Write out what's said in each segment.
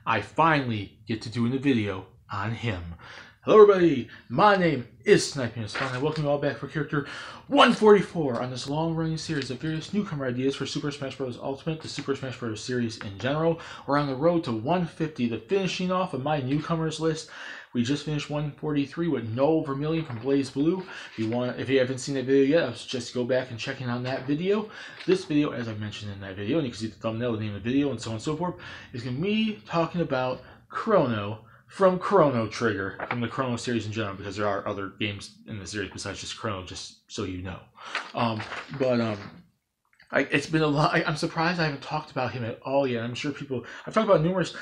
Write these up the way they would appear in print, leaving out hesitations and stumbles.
I finally get to doing a video on him. Hello everybody, my name is Snipe_Spawn and welcome you all back for character 144 on this long-running series of various newcomer ideas for Super Smash Bros. Ultimate, the Super Smash Bros. Series in general. We're on the road to 150, the finishing off of my newcomers list. We just finished 143 with No Vermilion from Blaze Blue. If you haven't seen that video yet, I'll just go back and check in on that video. This video, as I mentioned in that video, and you can see the thumbnail, the name of the video, and so on and so forth, is going to be me talking about Chrono from Chrono Trigger, from the Chrono series in general, because there are other games in the series besides just Chrono, just so you know. It's been a lot. I'm surprised I haven't talked about him at all yet. I'm sure I've talked about numerous,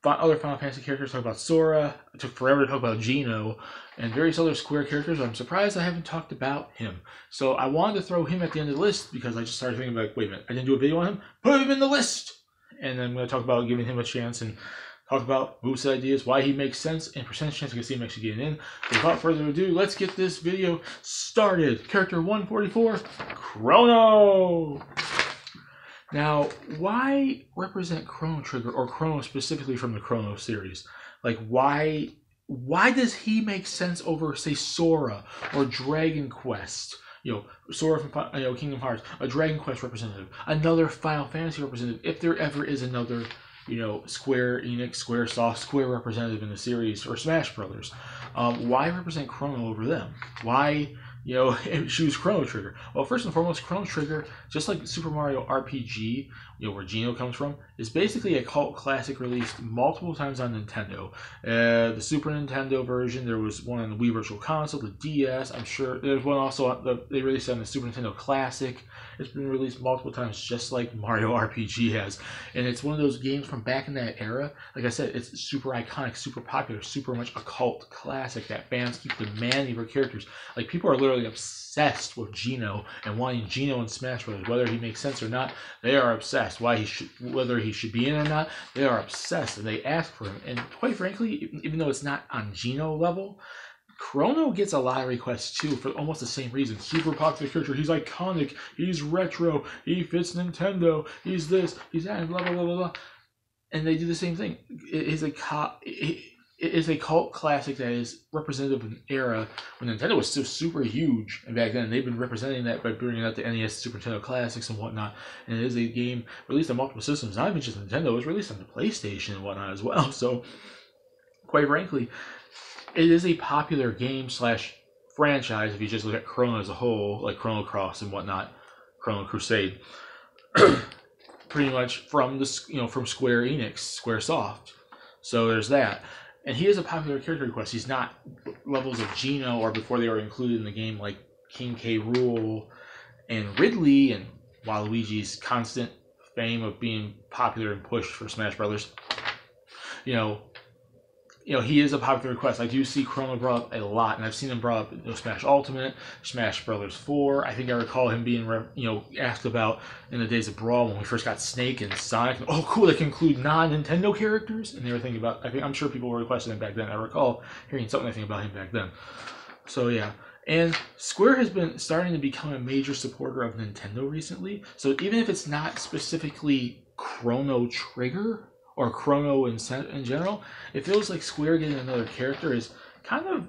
other Final Fantasy characters. Talk about Sora. It took forever to talk about Geno and various other Square characters. I'm surprised I haven't talked about him. So I wanted to throw him at the end of the list because I just started thinking wait a minute, I didn't do a video on him. Put him in the list, and then I'm going to talk about giving him a chance and talk about moveset ideas, why he makes sense, and percentage chance I can see him actually getting in. Without further ado, let's get this video started. Character 144, Chrono. Now, why represent Chrono Trigger, or Chrono specifically from the Chrono series? Why does he make sense over, say, Sora or Dragon Quest? Sora from Kingdom Hearts, a Dragon Quest representative, another Final Fantasy representative, if there ever is another Square-Enix, Squaresoft, Square representative in the series, or Smash Brothers. Why represent Chrono over them? Why choose Chrono Trigger? Well, first and foremost, Chrono Trigger, just like Super Mario RPG, where Geno comes from, is basically a cult classic released multiple times on Nintendo. The Super Nintendo version, there was one on the Wii Virtual Console, the DS, I'm sure there's one also they released on the Super Nintendo Classic. It's been released multiple times, just like Mario RPG has. And it's one of those games from back in that era. Like I said, it's super iconic, super popular, super much a cult classic that fans keep demanding for characters. People are literally obsessed with Geno and wanting Geno in Smash Bros. Whether he makes sense or not, they are obsessed. Whether he should be in or not, they are obsessed, and they ask for him. And quite frankly, even though it's not on Geno level, Chrono gets a lot of requests too for almost the same reason. Super popular character, he's iconic, he's retro, he fits Nintendo, he's this, he's that, and blah blah blah blah blah. And they do the same thing. It is a cult classic that is representative of an era when Nintendo was still super huge, and back then they've been representing that by bringing out the NES, Super Nintendo Classics, and whatnot. And it is a game released on multiple systems, not even just Nintendo. It was released on the PlayStation and whatnot as well. So, quite frankly, it is a popular game / franchise if you just look at Chrono as a whole, like Chrono Cross and whatnot, Chrono Crusade. Pretty much from from Square-Enix, Squaresoft. So there's that. And he is a popular character request. He's not levels of Geno or before they were included in the game like King K. Rool and Ridley, and Waluigi's constant fame of being popular and pushed for Smash Brothers. He is a popular request. I do see Chrono brought up a lot, and I've seen him brought up Smash Ultimate, Smash Brothers 4. I think I recall him being asked about in the days of Brawl when we first got Snake and Sonic. Oh, cool! They can include non-Nintendo characters, and they were thinking about. I'm sure people were requesting him back then. I recall hearing something about him back then. So yeah. And Square has been starting to become a major supporter of Nintendo recently. So even if it's not specifically Chrono Trigger or Chrono in general, it feels like Square getting another character is kind of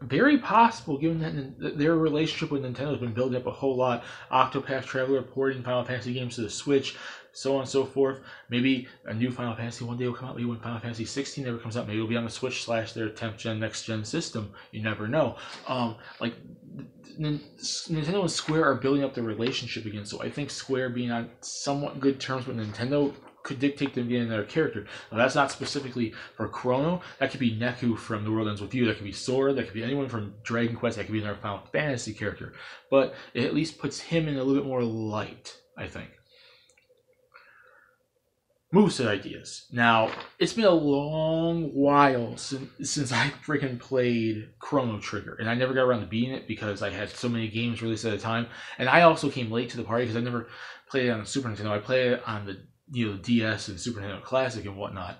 very possible, given that their relationship with Nintendo has been building up a whole lot. Octopath Traveler porting Final Fantasy games to the Switch, so on and so forth. Maybe a new Final Fantasy one day will come out. Maybe when Final Fantasy 16 never comes out, maybe it'll be on the Switch / their 10th gen, next gen system. You never know. Nintendo and Square are building up their relationship again, so I think Square being on somewhat good terms with Nintendo could dictate them getting another character. Now, that's not specifically for Chrono. That could be Neku from The World Ends With You. That could be Sora. That could be anyone from Dragon Quest. That could be another Final Fantasy character. But it at least puts him in a little bit more light, I think. Moveset ideas. Now, it's been a long while since I freaking played Chrono Trigger, and I never got around to beating it because I had so many games released at a time, and I also came late to the party because I never played it on the Super Nintendo. I played it on the DS and Super Nintendo Classic and whatnot.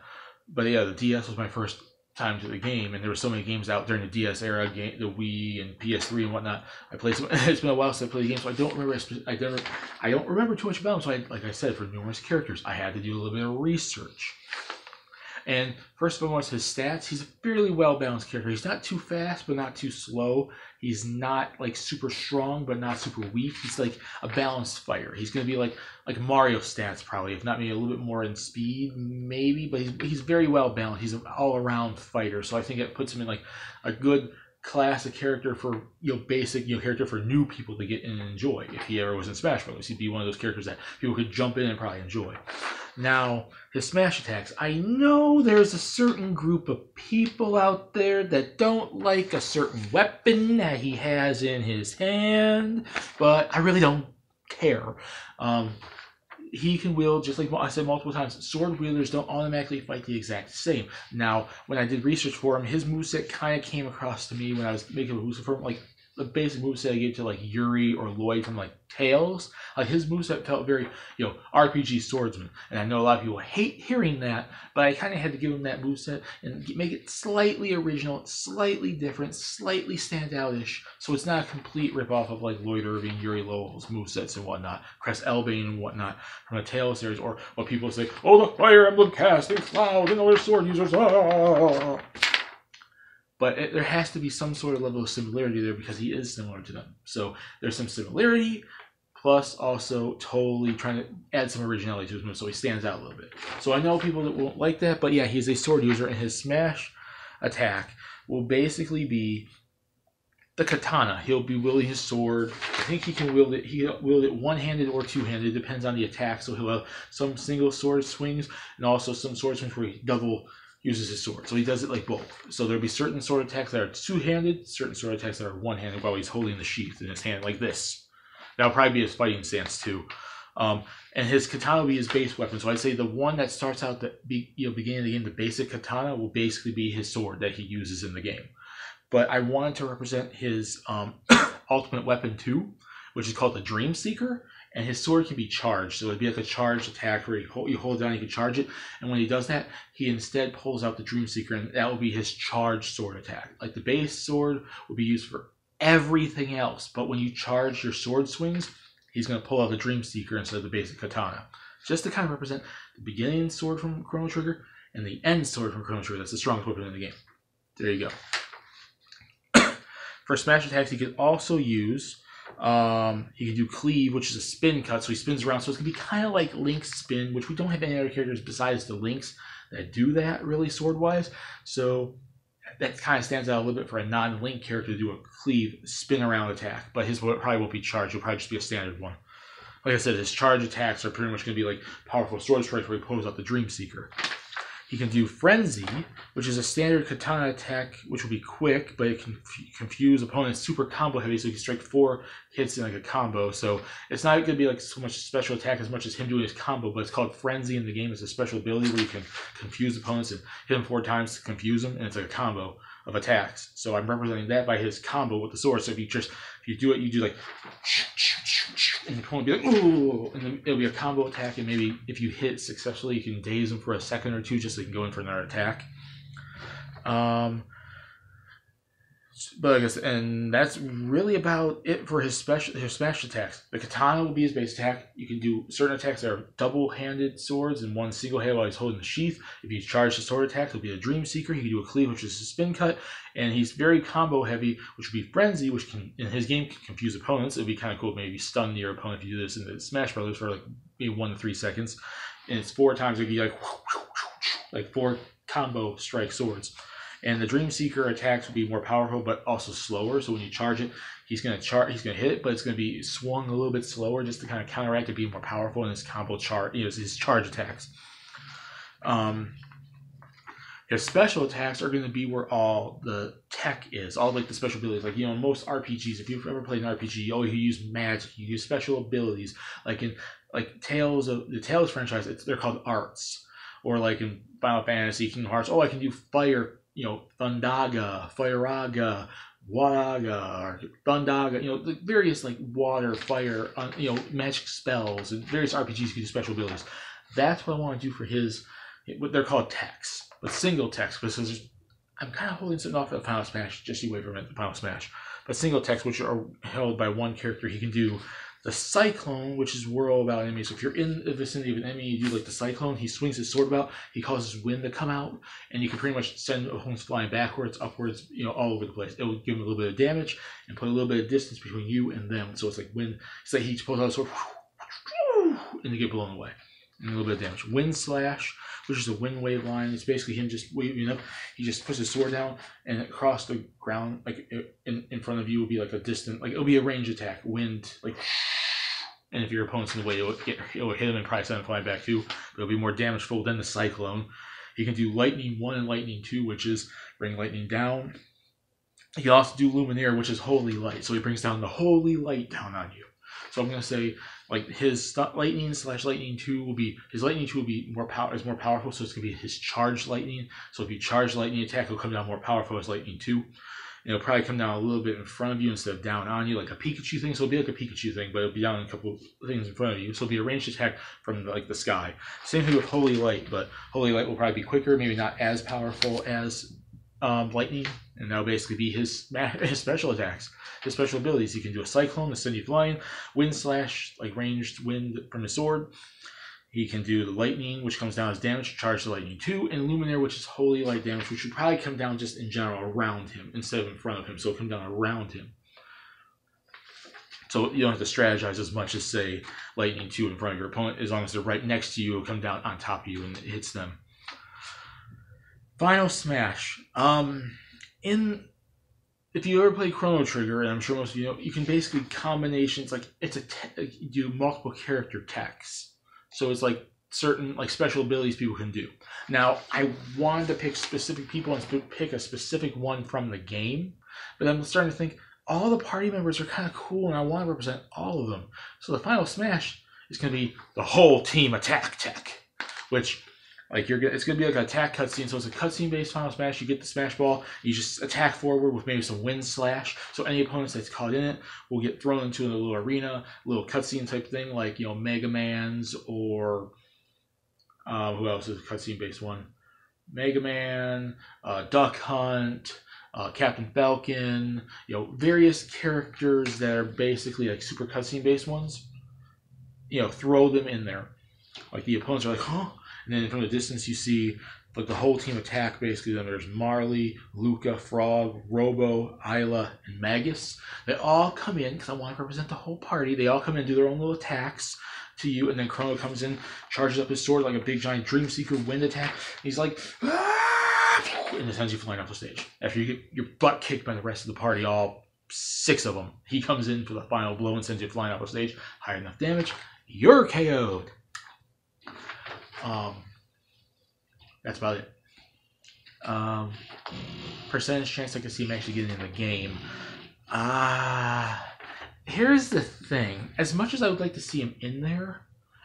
But yeah, the DS was my first time to the game, and there were so many games out during the DS era, the Wii and PS3 and whatnot. I played some. It's been a while since I played the game, so I don't remember. I don't remember too much about them. So, like I said, for numerous characters, I had to do a little bit of research. And first of all, his stats. He's a fairly well balanced character. He's not too fast, but not too slow. He's not like super strong, but not super weak. He's like a balanced fighter. He's gonna be like Mario stats probably, if not maybe a little bit more in speed, maybe. But he's very well balanced. He's an all around fighter. So I think it puts him in like a good classic character for basic character for new people to get in and enjoy. If he ever was in Smash Bros, he'd be one of those characters that people could jump in and probably enjoy. Now, his smash attacks. I know there's a certain group of people out there that don't like a certain weapon that he has in his hand, but I really don't care. He can wield, just like I said multiple times, sword wielders don't automatically fight the exact same. Now, when I did research for him, his moveset kind of came across to me when I was making a moveset for him, like the basic moveset I gave to like Yuri or Lloyd from like Tales. Like his moveset felt very, RPG swordsman. And I know a lot of people hate hearing that, but I kind of had to give him that moveset and make it slightly original, slightly different, slightly standout-ish. So it's not a complete ripoff of like Lloyd Irving, Yuri Lowell's movesets and whatnot, Crest Elbane and whatnot from the Tales series, or what people say, oh, the Fire Emblem cast, and Cloud, and other sword users, ah. But there has to be some sort of level of similarity there because he is similar to them. So there's some similarity, plus also totally trying to add some originality to his move so he stands out a little bit. So I know people that won't like that, but yeah, he's a sword user, and his smash attack will basically be the katana. He'll be wielding his sword. I think he can wield it. He can wield it one-handed or two-handed. It depends on the attack. So he'll have some single sword swings and also some sword swings where he double uses his sword. So he does it like both. So there'll be certain sword attacks that are two-handed, certain sword attacks that are one-handed while he's holding the sheath in his hand like this. That'll probably be his fighting stance too. And his katana will be his base weapon. So I'd say the one that starts out the beginning of the game, the basic katana, will basically be his sword that he uses in the game. But I wanted to represent his ultimate weapon too, which is called the Dream Seeker. And his sword can be charged. So it'd be like a charged attack where you hold it down, you can charge it. And when he does that, he instead pulls out the Dream Seeker, and that will be his charged sword attack. Like the base sword will be used for everything else. But when you charge your sword swings, he's going to pull out the Dream Seeker instead of the basic katana. Just to kind of represent the beginning sword from Chrono Trigger and the end sword from Chrono Trigger. That's the strongest weapon in the game. There you go. For smash attacks, he could also use... he can do cleave, which is a spin cut, so he spins around. So it's gonna be kind of like Link's spin, which we don't have any other characters besides the Links that do that really sword wise. So that kind of stands out a little bit for a non-Link character to do a cleave spin around attack. But his probably won't be charged; it'll probably just be a standard one. Like I said, his charge attacks are pretty much gonna be like powerful sword strikes where he pulls out the Dream Seeker. He can do Frenzy, which is a standard katana attack, which will be quick, but it can confuse opponents. Super combo heavy, so he can strike 4 hits in like a combo. So it's not going to be like so much special attack as much as him doing his combo, but it's called Frenzy in the game. It's a special ability where you can confuse opponents and hit them 4 times to confuse them, and it's like a combo of attacks. So I'm representing that by his combo with the sword. So if you do it, you do like, and the opponent will be like, ooh, and then it'll be a combo attack, and maybe if you hit successfully, you can daze them for a second or two just so you can go in for another attack. But like I said, and that's really about it for his smash attacks. The katana will be his base attack. You can do certain attacks that are double-handed swords and one single hand while he's holding the sheath. If you charge the sword attack, it'll be a Dream Seeker. He can do a cleave, which is a spin cut, and he's very combo heavy, which would be Frenzy, which can in his game can confuse opponents. It'd be kind of cool, maybe stun your opponent if you do this in the Smash Brothers for like maybe 1 to 3 seconds, and it's 4 times. It'd be like 4 combo strike swords. And the Dream Seeker attacks will be more powerful, but also slower. So when you charge it, he's gonna hit it, but it's gonna be swung a little bit slower, just to kind of counteract it being more powerful in his combo his charge attacks. His special attacks are gonna be where all the tech is, all like the special abilities. Like in most RPGs, if you've ever played an RPG, you use magic, you use special abilities. Like in the Tales franchise, they're called arts. Or like in Final Fantasy, Kingdom Hearts, I can do fire. Thundaga, Fireaga, Wadaga, or Thundaga, the various like water, fire, magic spells, and various RPGs can do special abilities. That's what I want to do for what they're called techs, but single techs, because I'm kind of holding something off at the Final Smash, just you wait for a minute, the Final Smash. But single techs, which are held by one character, he can do The Cyclone, which is whirl about enemies. So if you're in the vicinity of an enemy, you do like the Cyclone. He swings his sword about. He causes wind to come out, and you can pretty much send opponents flying backwards, upwards, all over the place. It will give them a little bit of damage and put a little bit of distance between you and them. So it's like wind. It's like he pulls out a sword, and they get blown away. And a little bit of damage. Wind Slash, which is a wind wave line. It's basically him just waving up. He just puts his sword down, and across the ground, like in front of you, will be like a distant, like it'll be a range attack. Wind, like, and if your opponent's in the way, it'll hit him and probably send him flying back too. But it'll be more damageful than the Cyclone. He can do Lightning 1 and Lightning 2, which is bring lightning down. He can also do Luminaire, which is Holy Light. So he brings down the Holy Light down on you. So I'm gonna say like his Lightning / Lightning 2 will be more powerful, so it's gonna be his Charged Lightning. So if you Charged Lightning attack, it'll come down more powerful as Lightning 2. And it'll probably come down a little bit in front of you instead of down on you, like a Pikachu thing. So it'll be like a Pikachu thing, but it'll be down a couple of things in front of you. So it'll be a ranged attack from like the sky. Same thing with Holy Light, but Holy Light will probably be quicker, maybe not as powerful as Lightning, and that'll basically be his special attacks. His special abilities: he can do a Cyclone to send you flying, Wind Slash, like ranged wind from his sword. He can do the Lightning, which comes down as damage, charge the Lightning 2, and Luminaire, which is Holy Light damage, which would probably come down just in general around him instead of in front of him, so it'll come down around him. So you don't have to strategize as much as, say, Lightning 2 in front of your opponent. As long as they're right next to you, it'll come down on top of you and it hits them. Final Smash. If you ever play Chrono Trigger, and I'm sure most of you know, you can basically combinations, like you do multiple character techs. So it's like certain like special abilities people can do. Now, I wanted to pick specific people and pick a specific one from the game, but I'm starting to think all the party members are kind of cool, and I want to represent all of them. So the Final Smash is going to be the whole team attack tech, which like it's gonna be like an attack cutscene. So it's a cutscene based Final Smash. You get the Smash Ball, you just attack forward with maybe some Wind Slash. So any opponents that's caught in it will get thrown into a little arena, little cutscene type thing, like Mega Man's or who else is a cutscene based one? Mega Man, Duck Hunt, Captain Falcon. Various characters that are basically like super cutscene based ones. Throw them in there. Like the opponents are like, huh? And then from the distance, you see like the whole team attack. Basically, then there's Marley, Luca, Frog, Robo, Isla, and Magus. They all come in because I want to represent the whole party. They all come in and do their own little attacks to you, and then Chrono comes in, charges up his sword like a big giant Dreamseeker wind attack. He's like, ah! And it sends you flying off the stage. After you get your butt kicked by the rest of the party, all 6 of them, he comes in for the final blow and sends you flying off the stage. High enough damage, you're KO'd. That's about it. Percentage chance I can see him actually getting in the game. Here's the thing. As much as I would like to see him in there,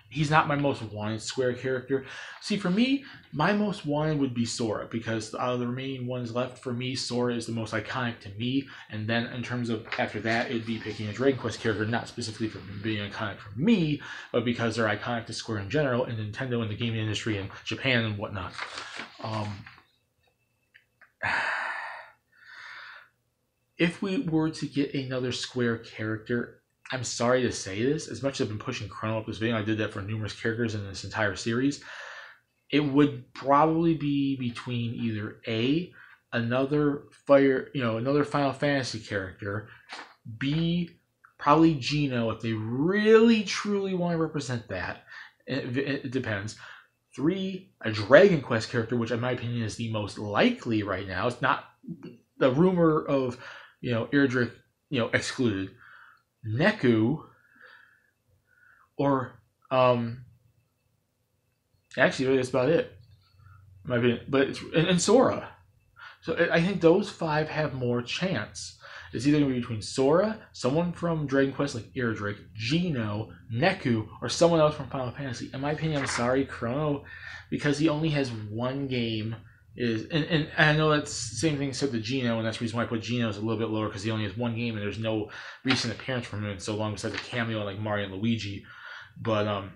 he's not my most wanted Square character. See, for me, my most wanted would be Sora, because out of the remaining ones left, for me, Sora is the most iconic to me. And then in terms of after that, it'd be picking a Dragon Quest character, not specifically for being iconic for me, but because they're iconic to Square in general, and Nintendo and the gaming industry and Japan and whatnot. If we were to get another Square character, I'm sorry to say this, as much as I've been pushing Chrono up this video, I did that for numerous characters in this entire series, it would probably be between either another Final Fantasy character, B, probably Geno if they really truly want to represent that. It depends. 3, a Dragon Quest character, which in my opinion is the most likely right now. It's not the rumor of Erdrick excluded. Neku, or actually really that's about it. In my opinion. But it's and Sora. So I think those 5 have more chance. It's either going to be between Sora, someone from Dragon Quest like Erdrick, Geno, Neku, or someone else from Final Fantasy. In my opinion, I'm sorry, Chrono, because he only has one game. And I know that's the same thing said to Geno, and that's the reason why I put Geno as a little bit lower, because he only has one game and there's no recent appearance from him in so long besides a cameo like Mario and Luigi. But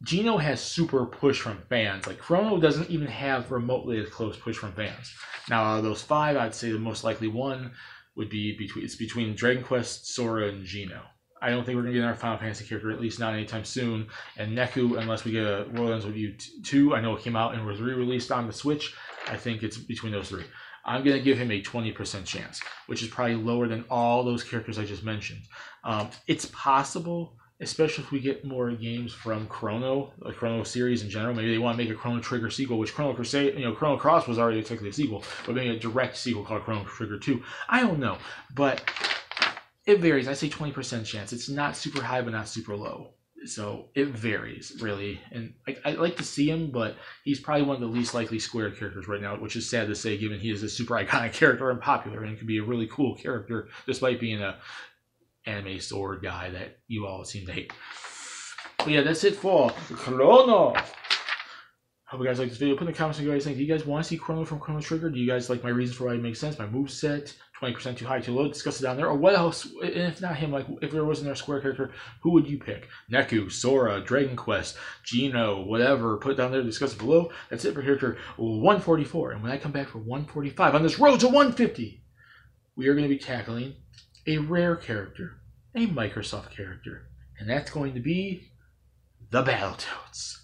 Geno has super push from fans. Like Chrono doesn't even have remotely a close push from fans. Now out of those 5, I'd say the most likely one would be between Dragon Quest, Sora, and Geno. I don't think we're going to get another Final Fantasy character, at least not anytime soon. And Neku, unless we get a World Ends With You 2, I know it came out and was re-released on the Switch. I think it's between those three. I'm going to give him a 20% chance, which is probably lower than all those characters I just mentioned. It's possible, especially if we get more games from Chrono, the Chrono series in general. Maybe they want to make a Chrono Trigger sequel, which Chrono Crusade, Chrono Cross was already technically a sequel, but maybe a direct sequel called Chrono Trigger 2. I don't know, but it varies. I say 20% chance. It's not super high, but not super low. So it varies, really. And I'd like to see him, but he's probably one of the least likely Square characters right now, which is sad to say, given he is a super iconic character and popular, and could be a really cool character, despite being a anime sword guy that you all seem to hate. But yeah, that's it for Chrono. Hope you guys like this video. Put in the comments what you guys think. Do you guys want to see Chrono from Chrono Trigger? Do you guys like my reasons for why it makes sense? My moveset, 20% too high, too low? Discuss it down there. Or what else? And if not him, like if there wasn't a Square character, who would you pick? Neku, Sora, Dragon Quest, Geno, whatever. Put it down there. Discuss it below. That's it for character 144. And when I come back for 145 on this road to 150, we are going to be tackling a rare character, a Microsoft character, and that's going to be the Battletoads.